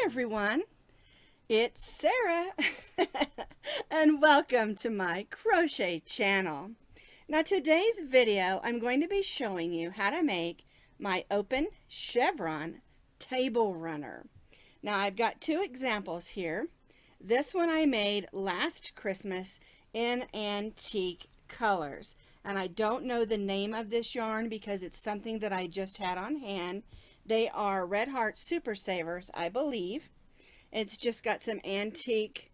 everyone, it's Sarah and welcome to my crochet channel. Now today's video I'm going to be showing you how to make my open chevron table runner. Now I've got two examples here. This one I made last Christmas in antique colors, and I don't know the name of this yarn because it's something that I just had on hand. They are Red Heart Super Savers, I believe. It's just got some antique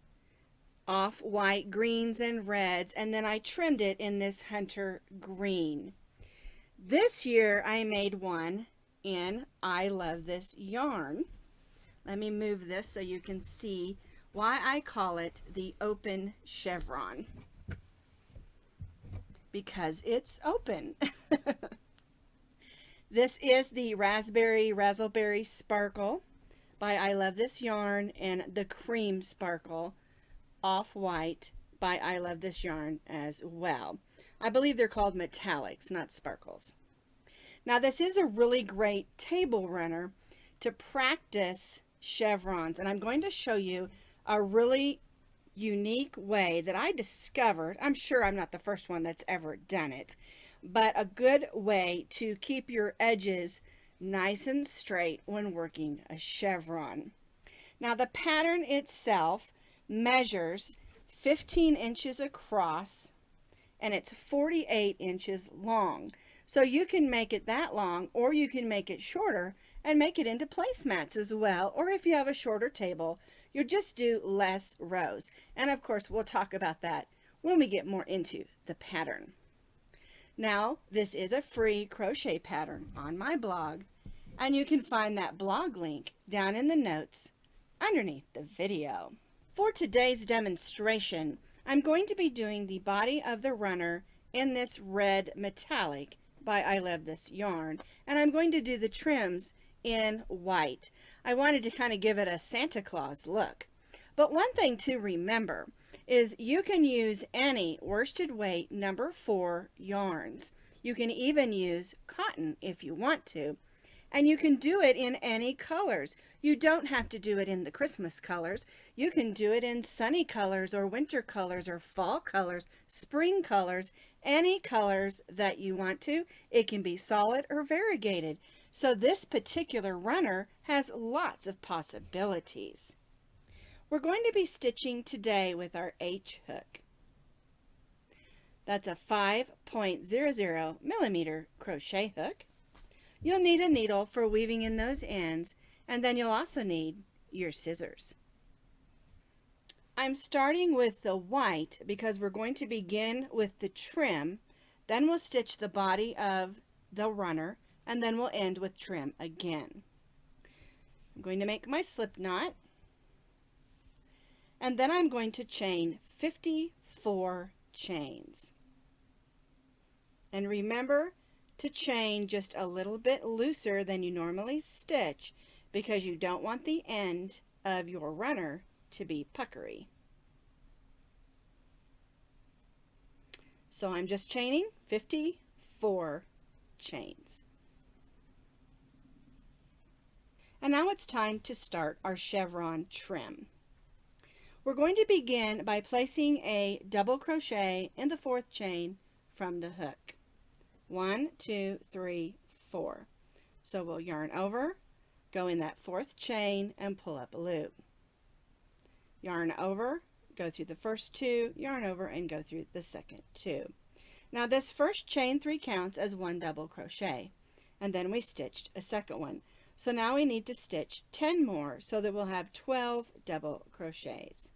off-white greens and reds, and then I trimmed it in this hunter green. This year I made one in I Love This yarn. Let me move this so you can see why I call it the open chevron. Because it's open. This is the Raspberry Razzleberry Sparkle by I Love This Yarn, and the Cream Sparkle Off-White by I Love This Yarn as well. I believe they're called metallics, not sparkles. Now this is a really great table runner to practice chevrons, and I'm going to show you a really unique way that I discovered. I'm sure I'm not the first one that's ever done it, but a good way to keep your edges nice and straight when working a chevron. Now the pattern itself measures 15 inches across and it's 48 inches long. So you can make it that long, or you can make it shorter and make it into placemats as well. Or if you have a shorter table, you'll just do less rows. And of course, we'll talk about that when we get more into the pattern. Now, this is a free crochet pattern on my blog, and you can find that blog link down in the notes underneath the video. For today's demonstration, I'm going to be doing the body of the runner in this red metallic by I Love This Yarn, and I'm going to do the trims in white. I wanted to kind of give it a Santa Claus look. But one thing to remember is you can use any worsted weight number 4 yarns. You can even use cotton if you want to, and you can do it in any colors. You don't have to do it in the Christmas colors. You can do it in sunny colors or winter colors or fall colors, spring colors, any colors that you want to. It can be solid or variegated. So this particular runner has lots of possibilities. We're going to be stitching today with our H hook. That's a 5.00 millimeter crochet hook. You'll need a needle for weaving in those ends, and then you'll also need your scissors. I'm starting with the white because we're going to begin with the trim, then we'll stitch the body of the runner, and then we'll end with trim again. I'm going to make my slip knot, and then I'm going to chain 54 chains. And remember to chain just a little bit looser than you normally stitch, because you don't want the end of your runner to be puckery. So I'm just chaining 54 chains. And now it's time to start our chevron trim. We're going to begin by placing a double crochet in the 4th chain from the hook. 1, 2, 3, 4. So we'll yarn over, go in that 4th chain and pull up a loop. Yarn over, go through the first 2, yarn over and go through the second 2. Now this first chain 3 counts as 1 double crochet, and then we stitched a second one. So now we need to stitch 10 more so that we'll have 12 double crochets.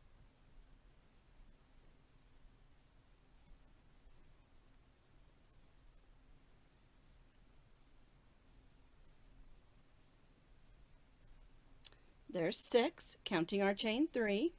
There's 6, counting our chain 3.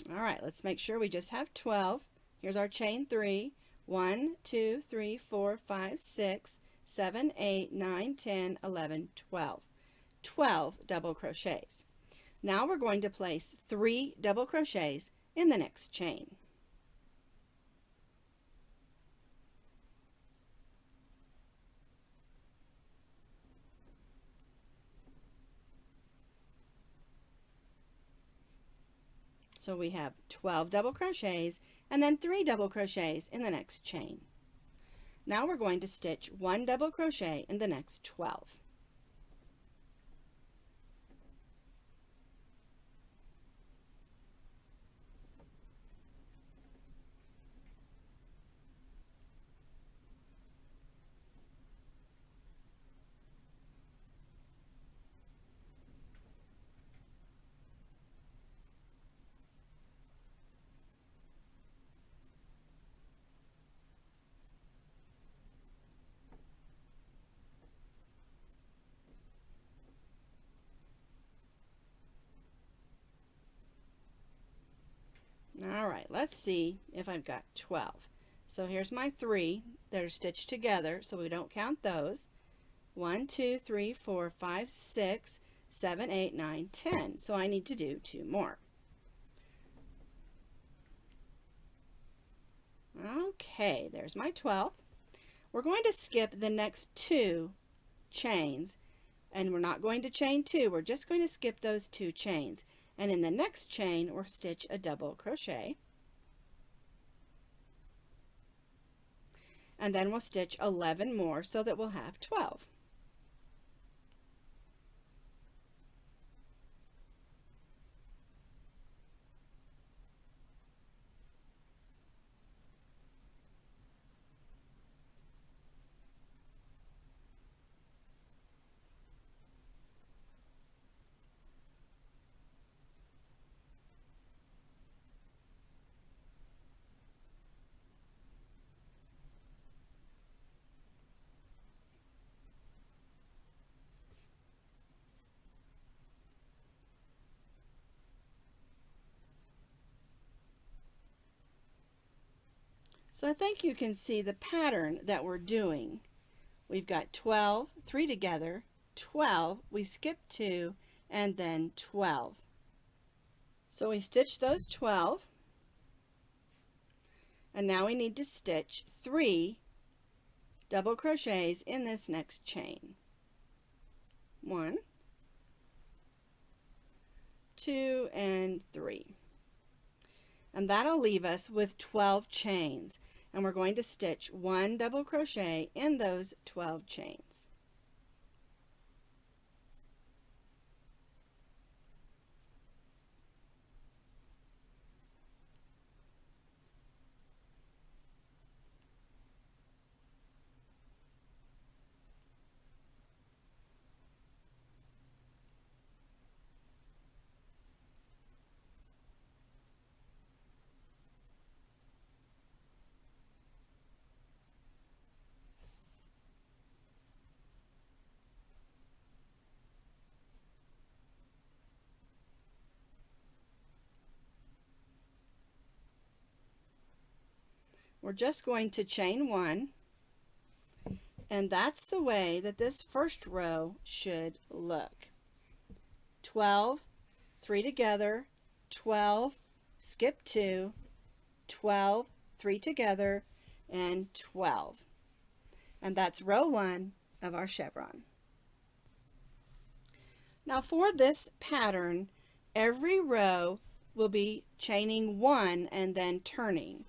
All right, let's make sure we just have 12. Here's our chain 3. 1, 2, 3, 4, 5, 6, 7, 8, 9, 10, 11, 12. 12 double crochets. Now we're going to place 3 double crochets in the next chain. So we have 12 double crochets and then 3 double crochets in the next chain. Now we're going to stitch 1 double crochet in the next 12. All right, let's see if I've got 12. So here's my 3 that are stitched together, so we don't count those. 1, 2, 3, 4, 5, 6, 7, 8, 9, 10. So I need to do 2 more. Okay, there's my 12th. We're going to skip the next 2 chains, and we're not going to chain 2. We're just going to skip those 2 chains. And in the next chain, we'll stitch a double crochet. And then we'll stitch 11 more so that we'll have 12. So I think you can see the pattern that we're doing. We've got 12, 3 together, 12, we skip 2, and then 12. So we stitch those 12, and now we need to stitch 3 double crochets in this next chain. 1, 2, and 3. And that'll leave us with 12 chains, and we're going to stitch 1 double crochet in those 12 chains. We're just going to chain 1, and that's the way that this first row should look. 12, 3 together, 12, skip 2, 12, 3 together, and 12. And that's row 1 of our chevron. Now for this pattern, every row will be chaining 1 and then turning.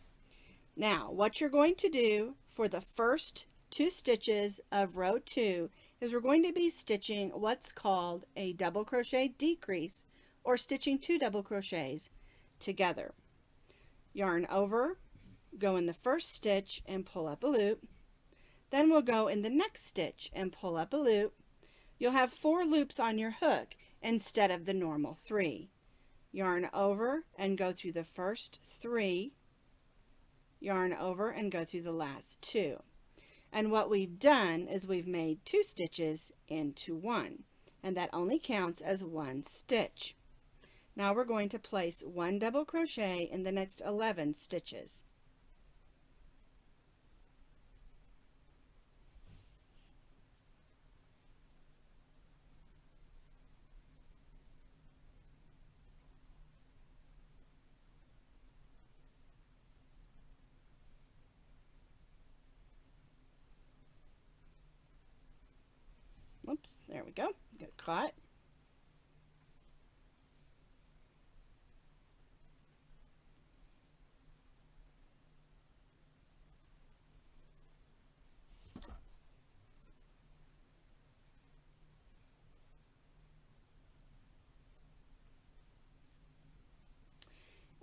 Now, what you're going to do for the first 2 stitches of row 2 is we're going to be stitching what's called a double crochet decrease, or stitching 2 double crochets together. Yarn over, go in the first stitch and pull up a loop. Then we'll go in the next stitch and pull up a loop. You'll have 4 loops on your hook instead of the normal 3. Yarn over and go through the first 3. Yarn over and go through the last 2. And what we've done is we've made 2 stitches into 1, and that only counts as 1 stitch. Now we're going to place 1 double crochet in the next 11 stitches. oops, there we go, get it caught.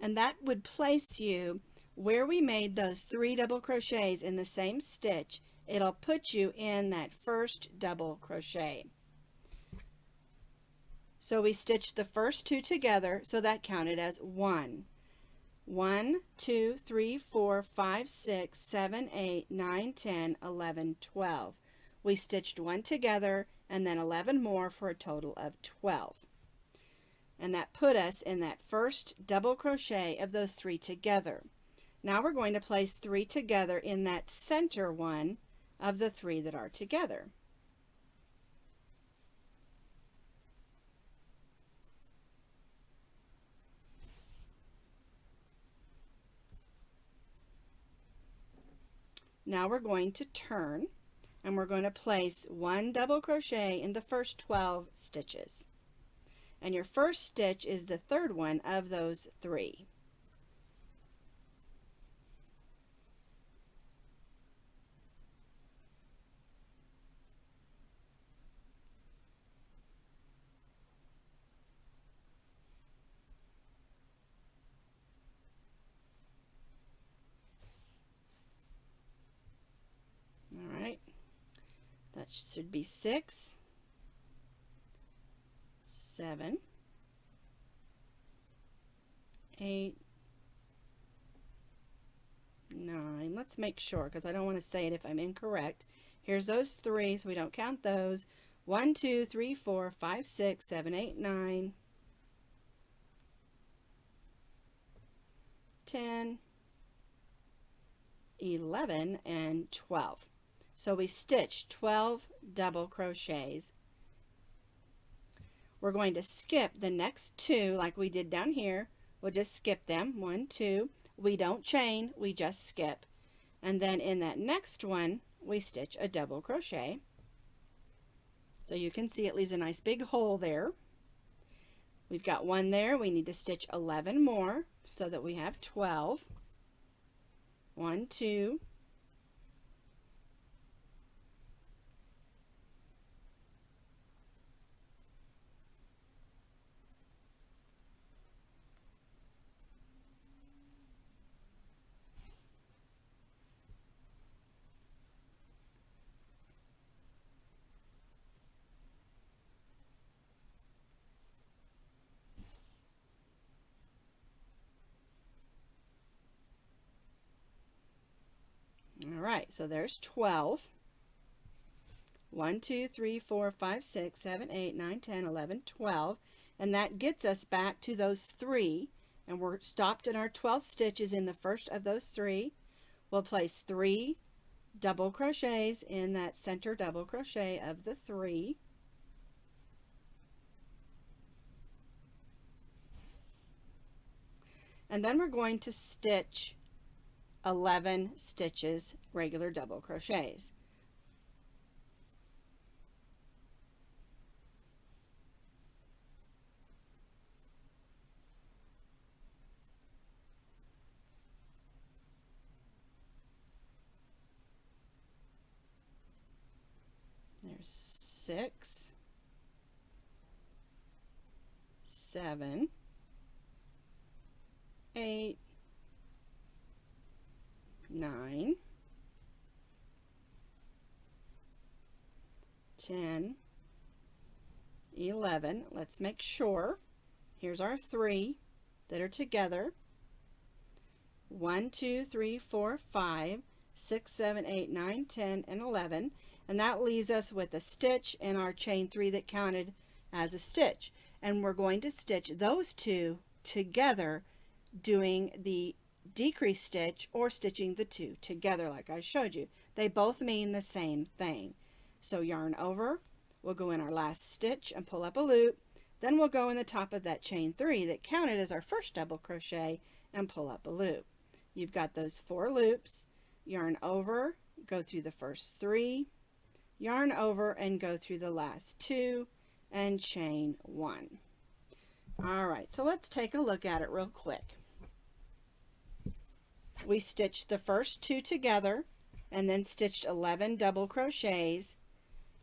And that would place you where we made those 3 double crochets in the same stitch. It'll put you in that first double crochet. So we stitched the first 2 together, so that counted as 1. 1, 2, 3, 4, 5, 6, 7, 8, 9, 10, 11, 12. We stitched 1 together and then 11 more for a total of 12. And that put us in that first double crochet of those 3 together. Now we're going to place 3 together in that center one of the 3 that are together. Now we're going to turn and we're going to place 1 double crochet in the first 12 stitches. And your first stitch is the 3rd one of those 3. All right, that should be 6, 7, 8, 9. Let's make sure because I don't want to say it if I'm incorrect. Here's those 3, so we don't count those. 1, 2, 3, 4, 5, 6, 7, 8, 9, 10, 11, and 12. So we stitched 12 double crochets. We're going to skip the next 2 like we did down here. We'll just skip them. 1, 2. We don't chain, we just skip. And then in that next one, we stitch a double crochet. So you can see it leaves a nice big hole there. We've got 1 there. We need to stitch 11 more so that we have 12. 1, 2. All right, so there's 12. 1, 2, 3, 4, 5, 6, 7, 8, 9, 10, 11, 12. And that gets us back to those 3. And we're stopped in our 12th stitches in the first of those 3. We'll place 3 double crochets in that center double crochet of the 3. And then we're going to stitch 11 stitches regular double crochets. There's 6, 7, 8, 9, 10, 11. Let's make sure. Here's our 3 that are together. 1, 2, 3, 4, 5, 6, 7, 8, 9, 10, and 11. And that leaves us with a stitch and our chain 3 that counted as a stitch. And we're going to stitch those 2 together doing the decrease stitch or stitching the 2 together like I showed you. They both mean the same thing. So yarn over, we'll go in our last stitch and pull up a loop. Then we'll go in the top of that chain 3 that counted as our first double crochet and pull up a loop. You've got those 4 loops. Yarn over, go through the first 3, yarn over and go through the last 2 and chain 1. Alright, so let's take a look at it real quick. We stitched the first 2 together and then stitched 11 double crochets,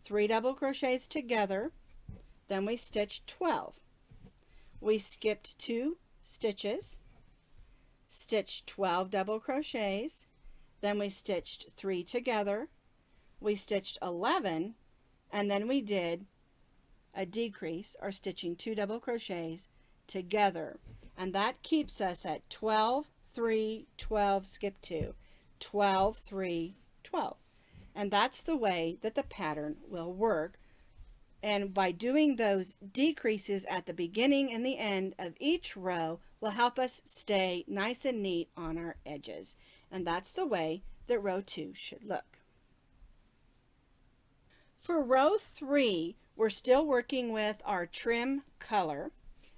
3 double crochets together, then we stitched 12. We skipped 2 stitches, stitched 12 double crochets, then we stitched 3 together, we stitched 11, and then we did a decrease, or stitching 2 double crochets together, and that keeps us at 12, 3, 12, skip 2, 12, 3, 12. And that's the way that the pattern will work. And by doing those decreases at the beginning and the end of each row will help us stay nice and neat on our edges. And that's the way that row 2 should look. For row 3, we're still working with our trim color,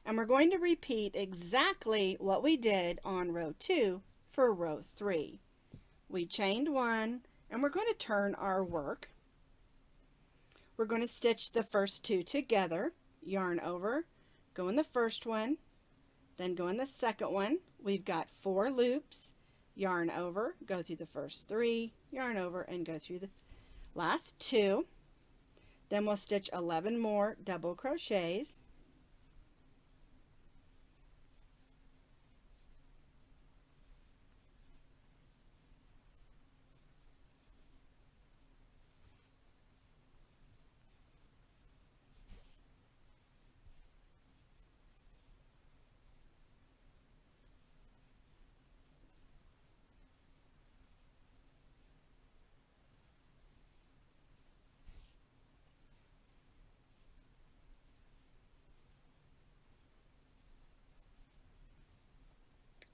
and we're going to repeat exactly what we did on row 2 for row 3. We chained 1, and we're going to turn our work. We're going to stitch the first 2 together, yarn over, go in the first one, then go in the second one. We've got 4 loops, yarn over, go through the first 3, yarn over, and go through the last 2. Then we'll stitch 11 more double crochets.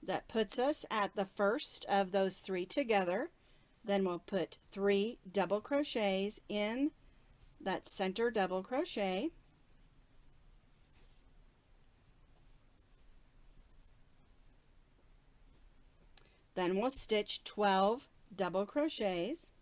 That puts us at the first of those 3 together. Then we'll put 3 double crochets in that center double crochet. Then we'll stitch 12 double crochets.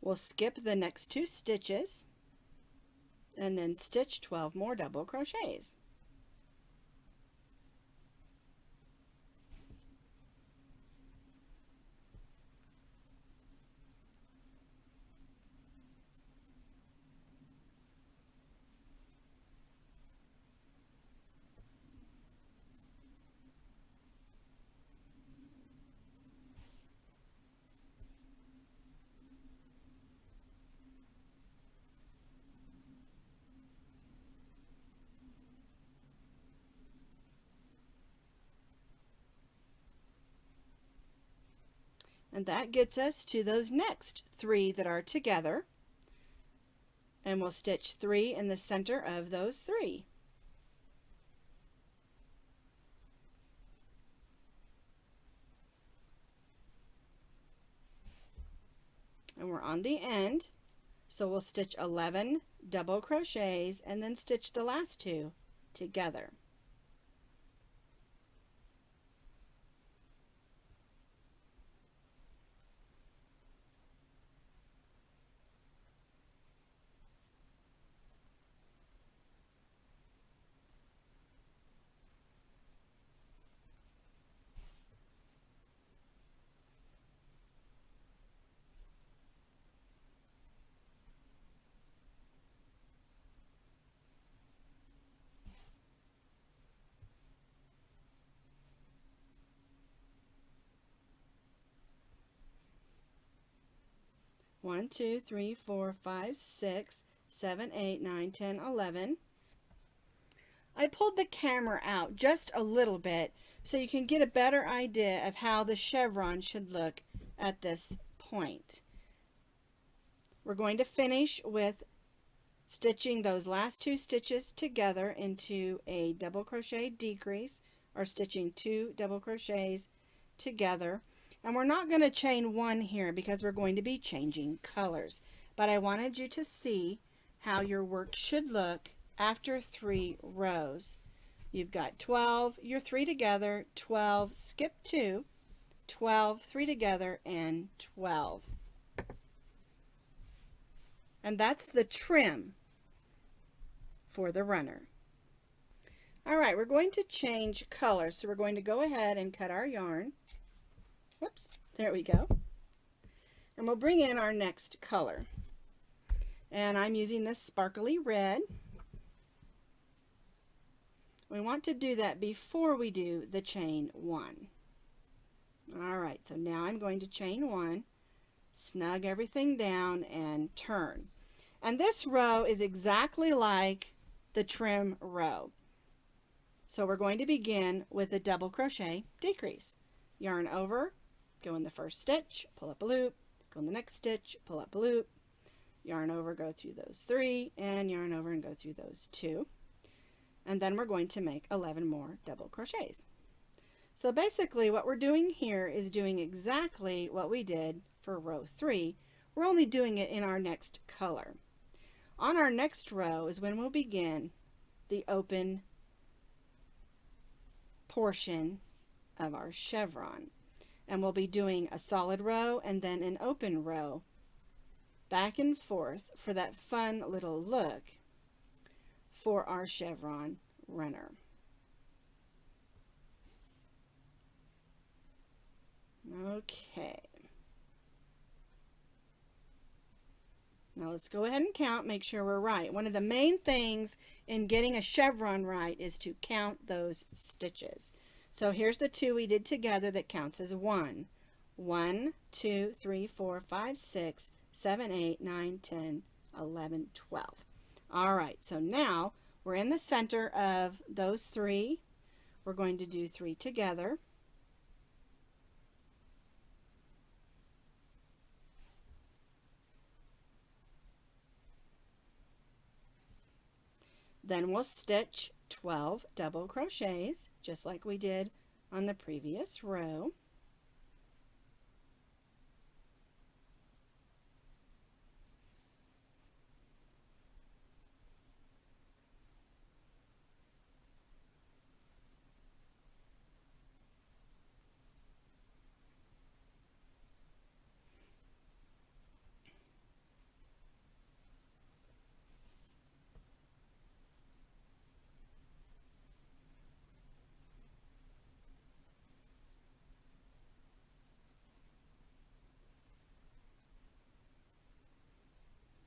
We'll skip the next 2 stitches and then stitch 12 more double crochets. And that gets us to those next 3 that are together. And we'll stitch 3 in the center of those 3. And we're on the end, so we'll stitch 11 double crochets and then stitch the last 2 together. One, 2, 3, 4, 5, 6, 7, 8, 9, 10, 11. I pulled the camera out just a little bit so you can get a better idea of how the chevron should look at this point. We're going to finish with stitching those last 2 stitches together into a double crochet decrease, or stitching 2 double crochets together. And we're not going to chain 1 here because we're going to be changing colors, but I wanted you to see how your work should look after 3 rows. You've got 12, your 3 together, 12, skip 2, 12, 3 together, and 12. And that's the trim for the runner. Alright, we're going to change colors, so we're going to go ahead and cut our yarn. Whoops, there we go. And we'll bring in our next color. And I'm using this sparkly red. We want to do that before we do the chain 1. Alright, so now I'm going to chain 1, snug everything down, and turn. And this row is exactly like the trim row. So we're going to begin with a double crochet decrease. Yarn over, go in the first stitch, pull up a loop, go in the next stitch, pull up a loop, yarn over, go through those 3, and yarn over and go through those 2. And then we're going to make 11 more double crochets. So basically what we're doing here is doing exactly what we did for row 3. We're only doing it in our next color. On our next row is when we'll begin the open portion of our chevron. And we'll be doing a solid row and then an open row back and forth for that fun little look for our chevron runner. Okay. Now let's go ahead and count, make sure we're right. One of the main things in getting a chevron right is to count those stitches. So here's the 2 we did together that counts as 1. 1, 2, 3, 4, 5, 6, 7, 8, 9, 10, 11, 12. All right, so now we're in the center of those 3. We're going to do 3 together. Then we'll stitch 12 double crochets, just like we did on the previous row.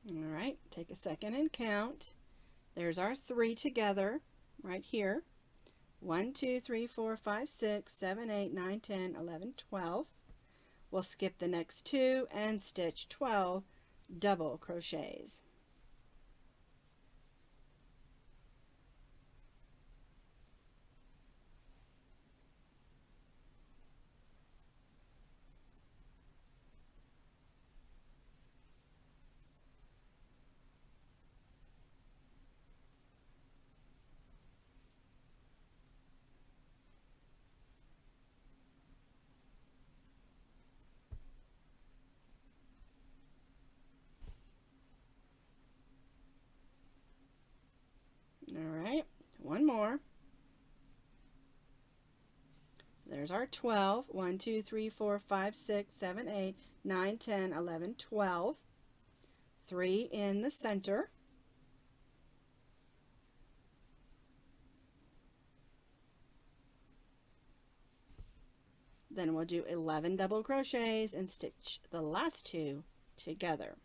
All right, take a second and count. There's our 3 together right here. 1, 2, 3, 4, 5, 6, 7, 8, 9, 10, 11, 12. We'll skip the next 2 and stitch 12 double crochets. All right, one more. There's our 12. 1, 2, 3, 4, 5, 6, 7, 8, 9, 10, 11, 12. 3 in the center. Then we'll do 11 double crochets and stitch the last 2 together.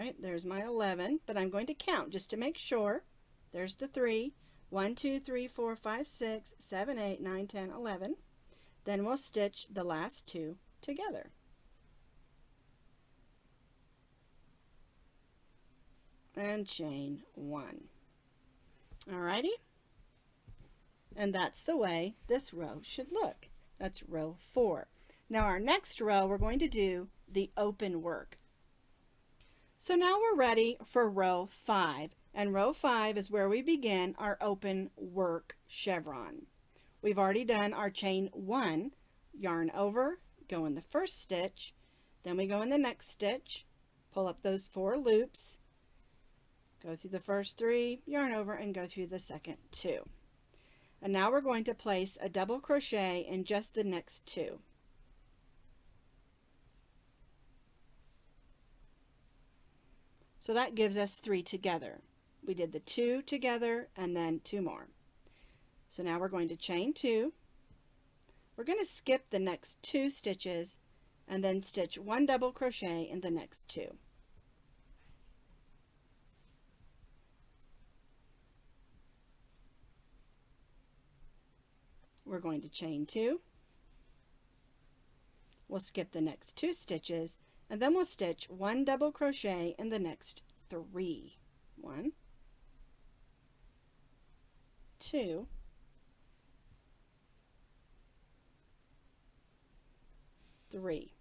right, there's my 11, but I'm going to count just to make sure. There's the 3. 1, 2, 3, 4, 5, 6, 7, 8, 9, 10, 11. Then we'll stitch the last 2 together. And chain 1. Alrighty? And that's the way this row should look. That's row 4. Now our next row, we're going to do the open work. So now we're ready for row 5. And row 5 is where we begin our open work chevron. We've already done our chain 1, yarn over, go in the first stitch, then we go in the next stitch, pull up those 4 loops, go through the first 3, yarn over, and go through the second 2. And now we're going to place a double crochet in just the next 2. So that gives us 3 together. We did the 2 together and then 2 more. So now we're going to chain 2. We're going to skip the next 2 stitches and then stitch 1 double crochet in the next 2. We're going to chain 2. We'll skip the next 2 stitches and then we'll stitch 1 double crochet in the next 3. 1, 2, 3.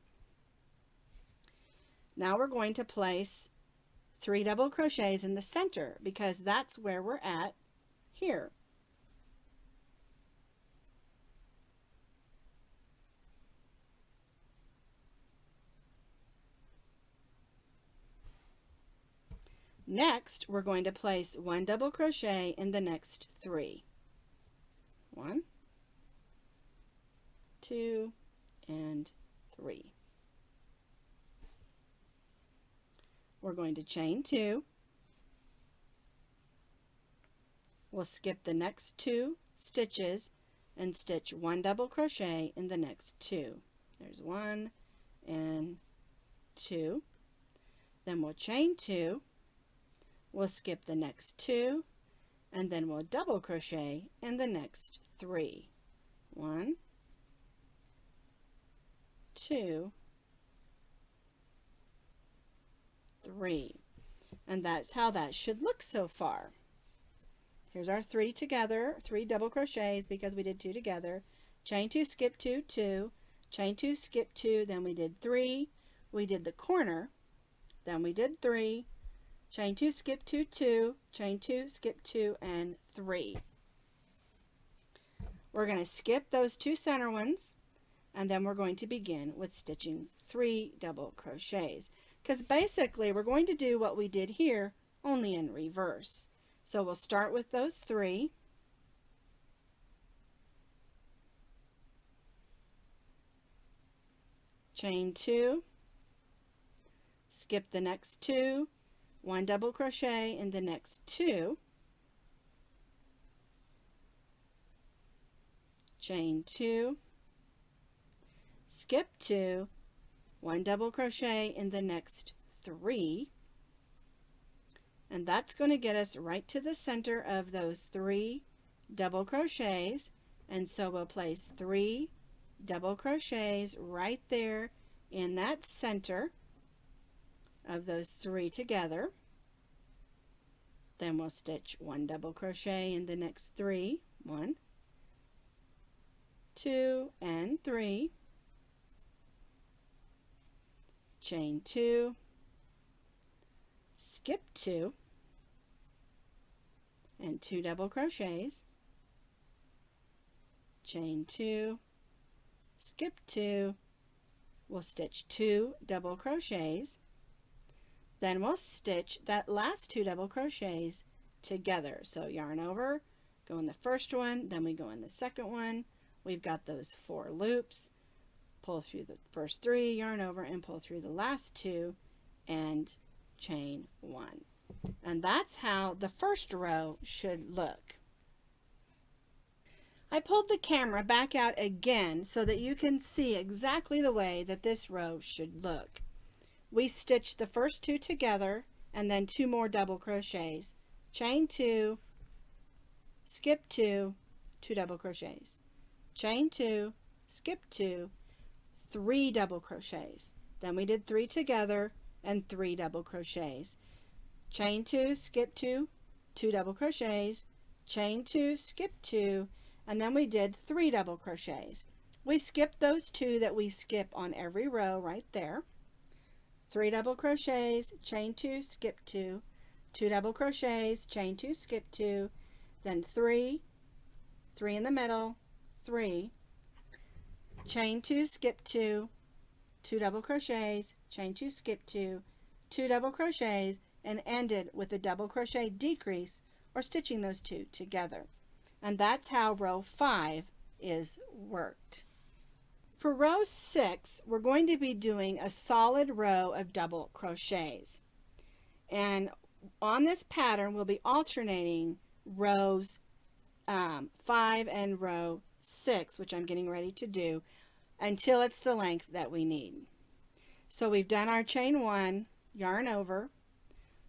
Now we're going to place 3 double crochets in the center because that's where we're at here. Next, we're going to place 1 double crochet in the next 3. 1, 2, and 3. We're going to chain 2. We'll skip the next 2 stitches and stitch 1 double crochet in the next 2. There's 1 and 2. Then we'll chain 2. We'll skip the next 2 and then we'll double crochet in the next 3. 1, 2, 3. And that's how that should look so far. Here's our 3 together, 3 double crochets because we did 2 together. Chain 2, skip 2, 2, chain 2, skip 2, then we did 3. We did the corner, then we did 3. Chain 2, skip 2, 2, chain 2, skip 2, and 3. We're going to skip those 2 center ones, and then we're going to begin with stitching 3 double crochets. Because basically we're going to do what we did here, only in reverse. So we'll start with those 3. Chain 2, skip the next 2, 1 double crochet in the next 2, chain 2, skip 2, 1 double crochet in the next 3, and that's going to get us right to the center of those 3 double crochets, and so we'll place 3 double crochets right there in that center of those 3 together. Then we'll stitch 1 double crochet in the next 3. 1, 2, and 3. Chain 2, skip 2, and 2 double crochets. Chain 2, skip 2. We'll stitch 2 double crochets. Then we'll stitch that last 2 double crochets together. So yarn over, go in the first one, then we go in the second one. We've got those 4 loops. Pull through the first 3, yarn over, and pull through the last 2, and chain 1. And that's how the first row should look. I pulled the camera back out again so that you can see exactly the way that this row should look. We stitched the first 2 together and then 2 more double crochets. Chain 2, skip 2, 2 double crochets. Chain 2, skip 2, 3 double crochets. Then we did 3 together and 3 double crochets. Chain 2, skip 2, 2 double crochets, chain 2, skip 2, and then we did 3 double crochets. We skipped those 2 that we skip on every row right there. 3 double crochets, chain 2, skip 2, 2 double crochets, chain 2, skip 2, then 3, 3 in the middle, 3, chain 2, skip 2, 2 double crochets, chain 2, skip 2, 2 double crochets, and ended with a double crochet decrease or stitching those 2 together. And that's how row 5 is worked. For row 6, we're going to be doing a solid row of double crochets. And on this pattern, we'll be alternating rows 5 and row 6, which I'm getting ready to do, until it's the length that we need. So we've done our chain 1, yarn over.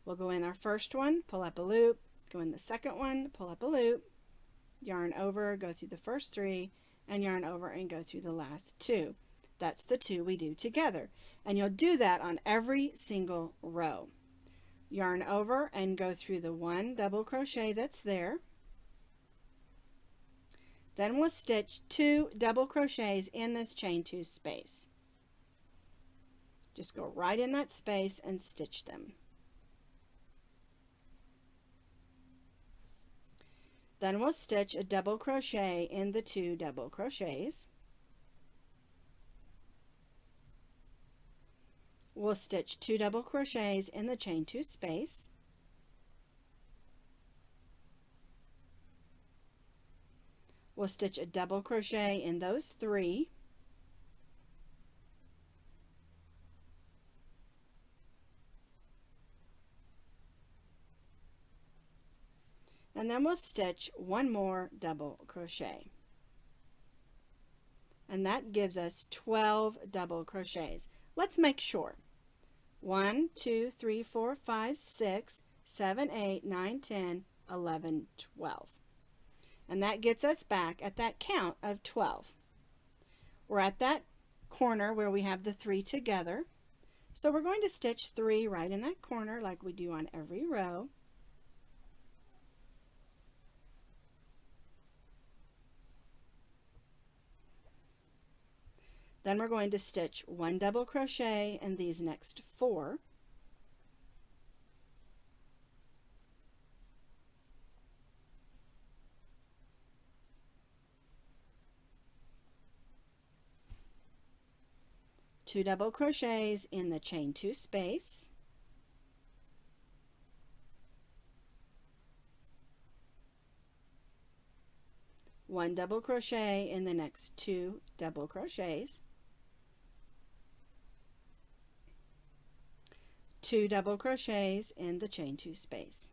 We'll go in our first one, pull up a loop, go in the second one, pull up a loop, yarn over, go through the first 3, and yarn over and go through the last 2. That's the 2 we do together. And you'll do that on every single row. Yarn over and go through the 1 double crochet that's there. Then we'll stitch 2 double crochets in this chain 2 space. Just go right in that space and stitch them. Then we'll stitch a double crochet in the 2 double crochets. We'll stitch 2 double crochets in the chain 2 space. We'll stitch a double crochet in those 3. And then we'll stitch 1 more double crochet. And that gives us 12 double crochets. Let's make sure. 1, 2, 3, 4, 5, 6, 7, 8, 9, 10, 11, 12. And that gets us back at that count of 12. We're at that corner where we have the 3 together. So we're going to stitch 3 right in that corner like we do on every row. Then we're going to stitch 1 double crochet in these next 4. Two double crochets in the chain 2 space. One double crochet in the next 2 double crochets. 2 double crochets in the chain 2 space.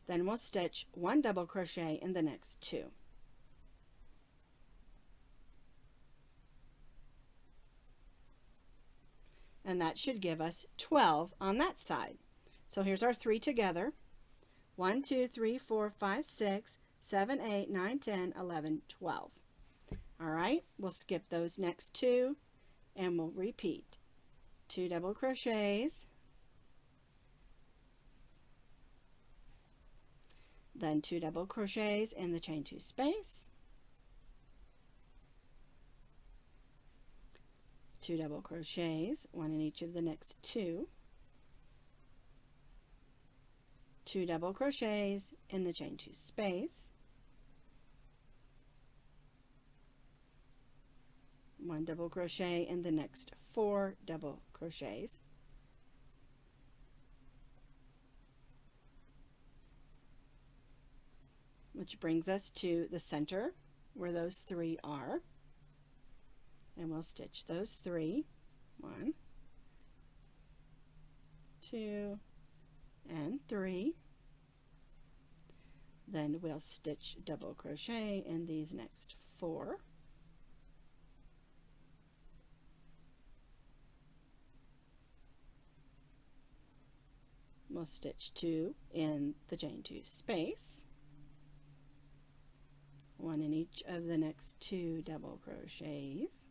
Then we'll stitch 1 double crochet in the next 2. And that should give us 12 on that side. So here's our 3 together. 1, 2, 3, 4, 5, 6, 7, 8, 9, 10, 11, 12. All right, we'll skip those next 2 and we'll repeat. 2 double crochets, then 2 double crochets in the chain 2 space, 2 double crochets, 1 in each of the next 2, 2 double crochets in the chain 2 space, 1 double crochet in the next 4 double crochets, which brings us to the center where those 3 are, and we'll stitch those 3, 1, 2, and 3. Then we'll stitch double crochet in these next 4. We'll stitch 2 in the chain 2 space, 1 in each of the next 2 double crochets,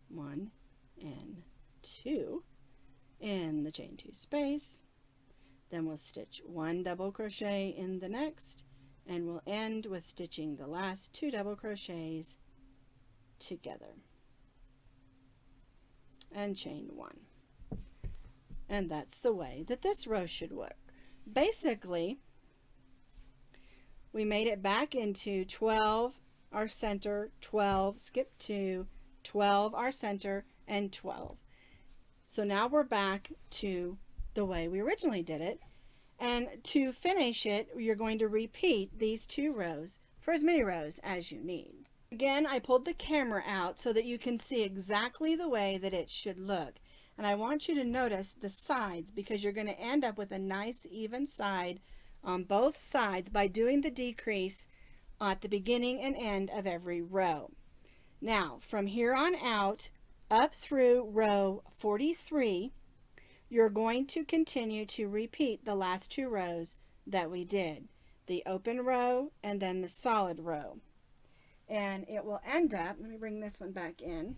1 and 2 in the chain 2 space. Then we'll stitch 1 double crochet in the next, and we'll end with stitching the last 2 double crochets together and chain 1. And that's the way that this row should work. Basically, we made it back into 12 our center, 12, skip 2, 12 our center, and 12. So now we're back to the way we originally did it. And to finish it, you're going to repeat these 2 rows for as many rows as you need. Again, I pulled the camera out so that you can see exactly the way that it should look. And I want you to notice the sides, because you're going to end up with a nice even side on both sides by doing the decrease at the beginning and end of every row. Now, from here on out, up through row 43, you're going to continue to repeat the last 2 rows that we did, the open row and then the solid row. And it will end up, let me bring this one back in.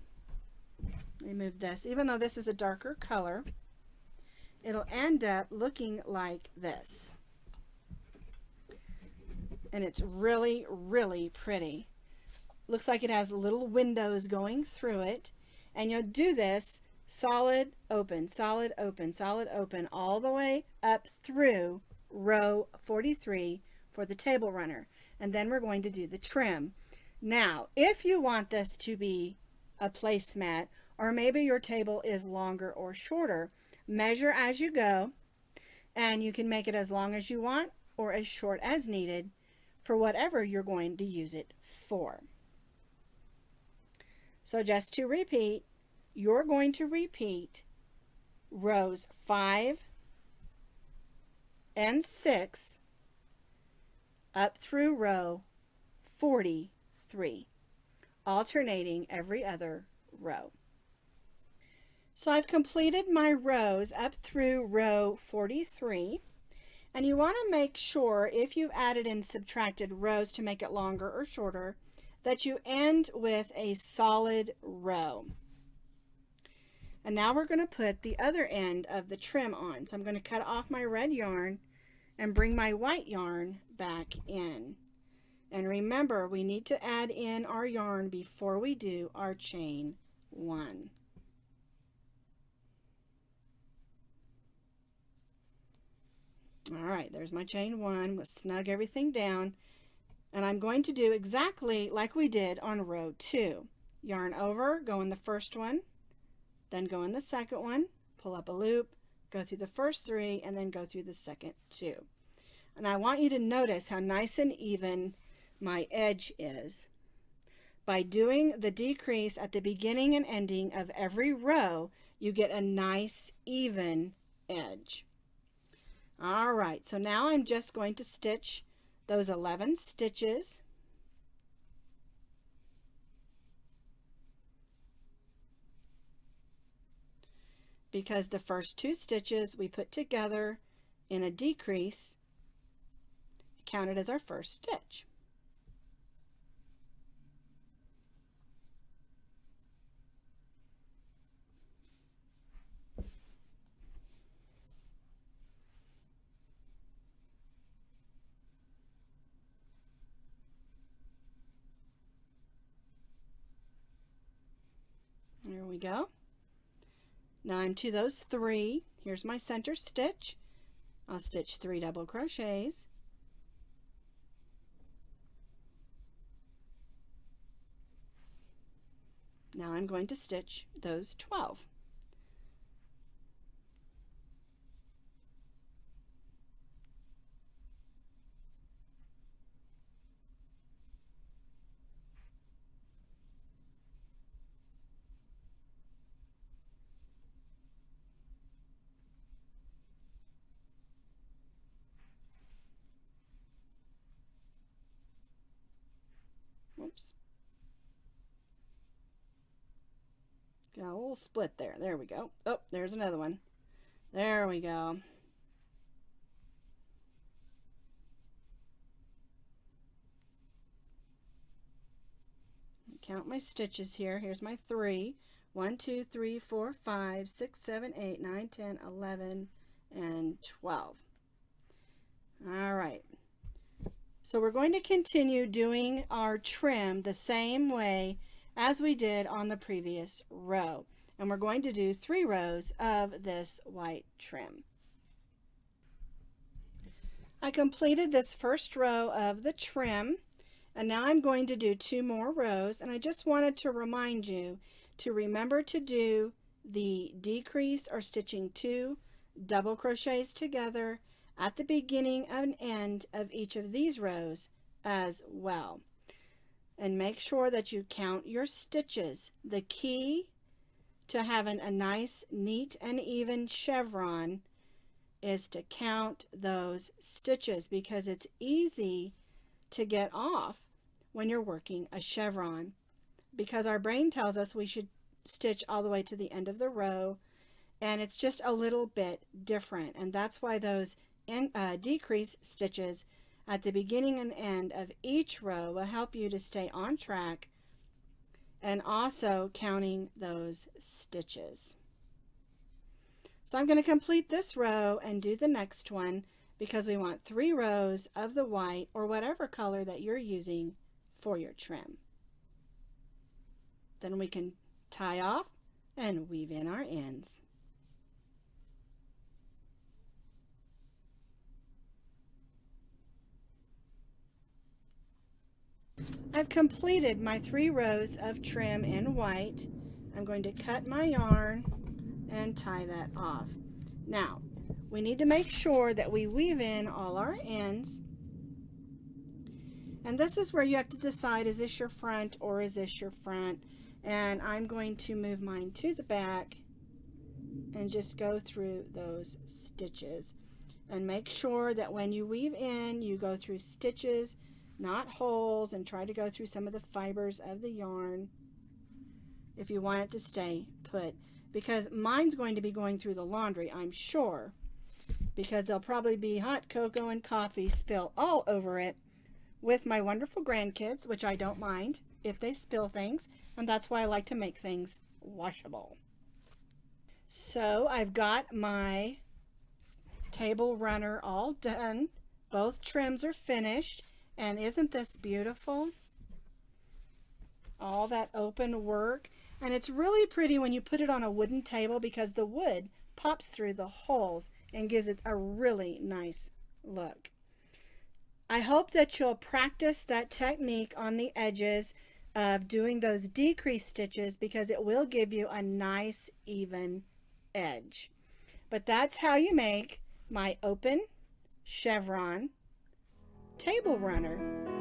Let me move this. Even though this is a darker color, it'll end up looking like this. And it's really, really pretty. Looks like it has little windows going through it. And you'll do this solid, open, solid, open, solid, open, all the way up through row 43 for the table runner. And then we're going to do the trim. Now, if you want this to be a placemat, or maybe your table is longer or shorter, measure as you go, and you can make it as long as you want or as short as needed for whatever you're going to use it for. So just to repeat, you're going to repeat rows 5 and 6 up through row 43, alternating every other row. So I've completed my rows up through row 43, and you want to make sure, if you've added and subtracted rows to make it longer or shorter, that you end with a solid row. And now we're going to put the other end of the trim on. So I'm going to cut off my red yarn and bring my white yarn back in. And remember, we need to add in our yarn before we do our chain 1. All right, there's my chain 1. We'll snug everything down. And I'm going to do exactly like we did on row 2. Yarn over, go in the first one, then go in the second one, pull up a loop, go through the first 3, and then go through the second 2. And I want you to notice how nice and even my edge is. By doing the decrease at the beginning and ending of every row, you get a nice even edge. All right, so now I'm just going to stitch those 11 stitches. Because the first 2 stitches we put together in a decrease counted as our first stitch. There we go. Now I'm to those 3. Here's my center stitch. I'll stitch 3 double crochets. Now I'm going to stitch those 12. Oops. Got a little split there. There we go. Oh, there's another one. There we go. Count my stitches here. Here's my 3. 1, 2, 3, 4, 5, 6, 7, 8, 9, 10, 11, and 12. All right. So we're going to continue doing our trim the same way as we did on the previous row. And we're going to do 3 rows of this white trim. I completed this first row of the trim, and now I'm going to do 2 more rows, and I just wanted to remind you to remember to do the decrease or stitching 2 double crochets together at the beginning and end of each of these rows as well. And make sure that you count your stitches. The key to having a nice, neat, and even chevron is to count those stitches, because it's easy to get off when you're working a chevron, because our brain tells us we should stitch all the way to the end of the row, and it's just a little bit different. And that's why those decrease stitches at the beginning and end of each row will help you to stay on track, and also counting those stitches. So I'm going to complete this row and do the next one, because we want 3 rows of the white or whatever color that you're using for your trim. Then we can tie off and weave in our ends. I've completed my 3 rows of trim in white. I'm going to cut my yarn and tie that off. Now, we need to make sure that we weave in all our ends. And this is where you have to decide, is this your front or is this your front? And I'm going to move mine to the back and just go through those stitches. And make sure that when you weave in, you go through stitches, not holes, and try to go through some of the fibers of the yarn if you want it to stay put. Because mine's going to be going through the laundry, I'm sure, because there'll probably be hot cocoa and coffee spill all over it with my wonderful grandkids, which I don't mind if they spill things, and that's why I like to make things washable. So I've got my table runner all done. Both trims are finished, and isn't this beautiful? All that open work, and it's really pretty when you put it on a wooden table, because the wood pops through the holes and gives it a really nice look. I hope that you'll practice that technique on the edges of doing those decrease stitches, because it will give you a nice even edge. But that's how you make my open chevron table runner.